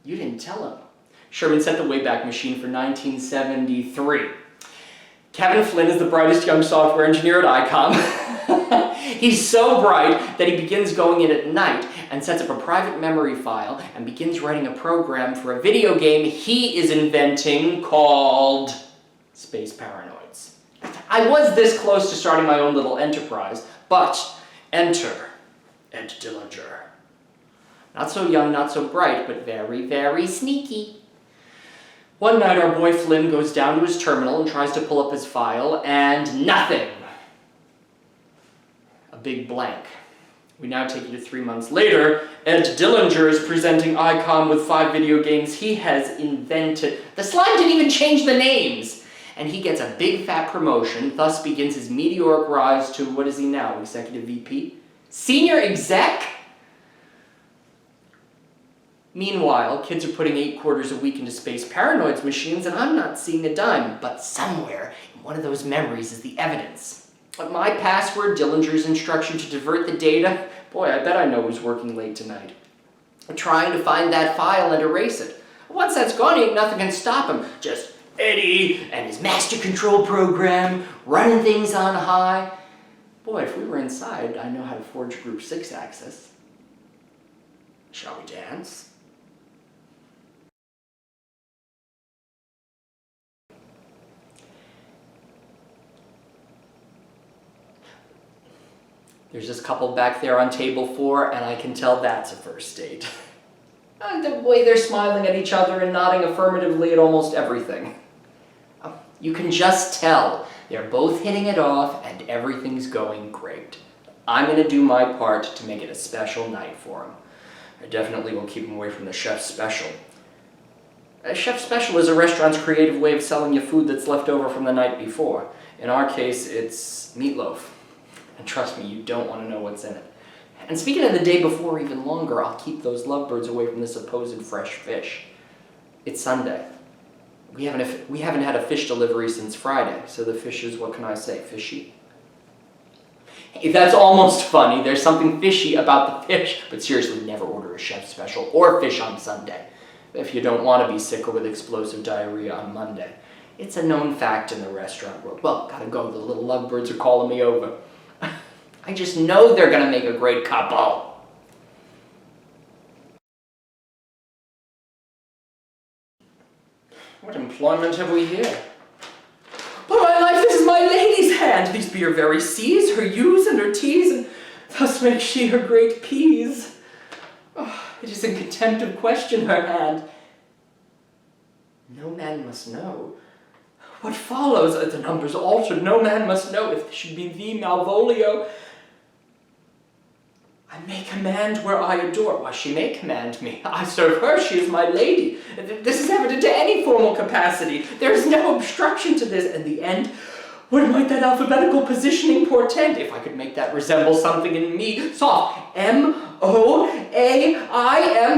You didn't tell him. Sherman set the Wayback Machine for 1973. Kevin Flynn is the brightest young software engineer at ICOM. He's so bright that he begins going in at night and sets up a private memory file and begins writing a program for a video game he is inventing called Space Paranoids. I was this close to starting my own little enterprise, but enter Ed Dillinger. Not so young, not so bright, but very, very sneaky. One night our boy Flynn goes down to his terminal and tries to pull up his file, and nothing. A big blank. We now take you to 3 months later. Ed Dillinger is presenting ICOM with 5 video games he has invented. The slide didn't even change the names! And he gets a big fat promotion, thus begins his meteoric rise to, what is he now, Executive VP? Senior Exec? Meanwhile, kids are putting 8 quarters a week into Space Paranoids machines, and I'm not seeing a dime, but somewhere in one of those memories is the evidence. But my password, Dillinger's instruction to divert the data, boy, I bet I know who's working late tonight. I'm trying to find that file and erase it. Once that's gone, ain't nothing can stop him. Just Eddie and his master control program, running things on high. Boy, if we were inside, I know how to forge Group 6 access. Shall we dance? There's this couple back there on table 4, and I can tell that's a first date. The way they're smiling at each other and nodding affirmatively at almost everything. You can just tell they're both hitting it off and everything's going great. I'm going to do my part to make it a special night for them. I definitely will keep them away from the chef's special. A chef's special is a restaurant's creative way of selling you food that's left over from the night before. In our case, it's meatloaf. And trust me, you don't want to know what's in it. And speaking of the day before even longer, I'll keep those lovebirds away from the supposed fresh fish. It's Sunday. We haven't had a fish delivery since Friday, so the fish is, what can I say, fishy? Hey, that's almost funny. There's something fishy about the fish, but seriously, never order a chef's special or fish on Sunday if you don't want to be sick or with explosive diarrhea on Monday. It's a known fact in the restaurant world. Well, gotta go, the little lovebirds are calling me over. I just know they're gonna make a great couple. What employment have we here? By my life, this is my lady's hand. These be her very C's, her U's, and her T's, and thus makes she her great P's. Oh, it is in contempt of question her hand. No man must know. What follows? The numbers altered. No man must know if this should be thee, Malvolio. I may command where I adore. Why, she may command me. I serve her, she is my lady. This is evident to any formal capacity. There is no obstruction to this. In the end, what might that alphabetical positioning portend? If I could make that resemble something in me. Soft. M-O-A-I-M,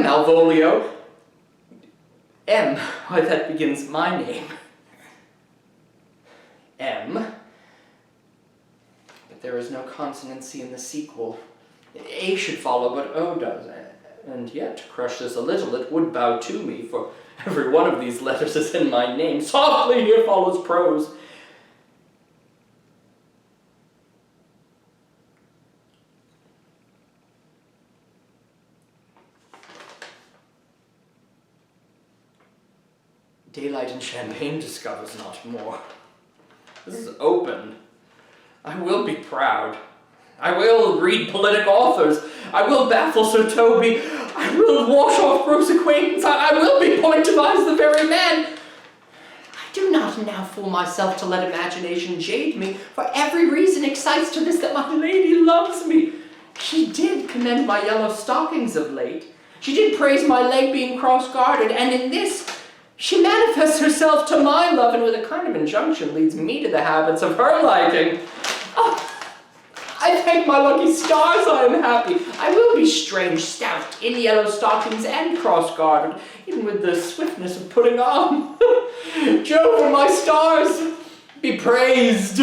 Malvolio. M, why, that begins my name. M. But there is no consonancy in the sequel. A should follow, but O does. And yet, to crush this a little, it would bow to me, for every one of these letters is in my name. Softly, here follows prose. Daylight and champagne discovers not more. This is open. I will be proud. I will read politic authors. I will baffle Sir Toby. I will wash off gross acquaintance. I will be Pointevise the very man. I do not now fool myself to let imagination jade me, for every reason excites to this that my lady loves me. She did commend my yellow stockings of late. She did praise my leg being cross-gartered, and in this she manifests herself to my love, and with a kind of injunction leads me to the habits of her liking. Oh, I thank my lucky stars I am happy. I will be strange, stout, in yellow stockings and cross-gartered, even with the swiftness of putting on. Jove and my stars, be praised.